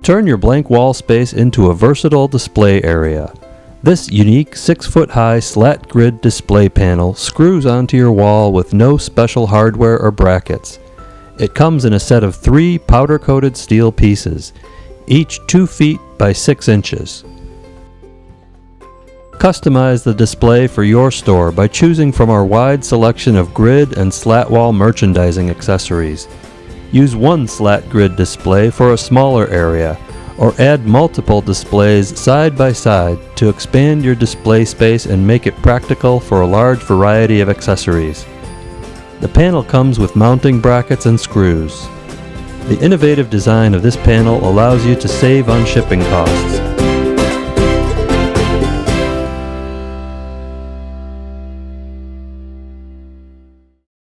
Turn your blank wall space into a versatile display area. This unique 6-foot-high Slatgrid display panel screws onto your wall with no special hardware or brackets. It comes in a set of 3 powder-coated steel pieces, each 2 feet by 6 inches. Customize the display for your store by choosing from our wide selection of grid and slat wall merchandising accessories. Use one Slatgrid display for a smaller area, or add multiple displays side by side to expand your display space and make it practical for a large variety of accessories. The panel comes with mounting brackets and screws. The innovative design of this panel allows you to save on shipping costs.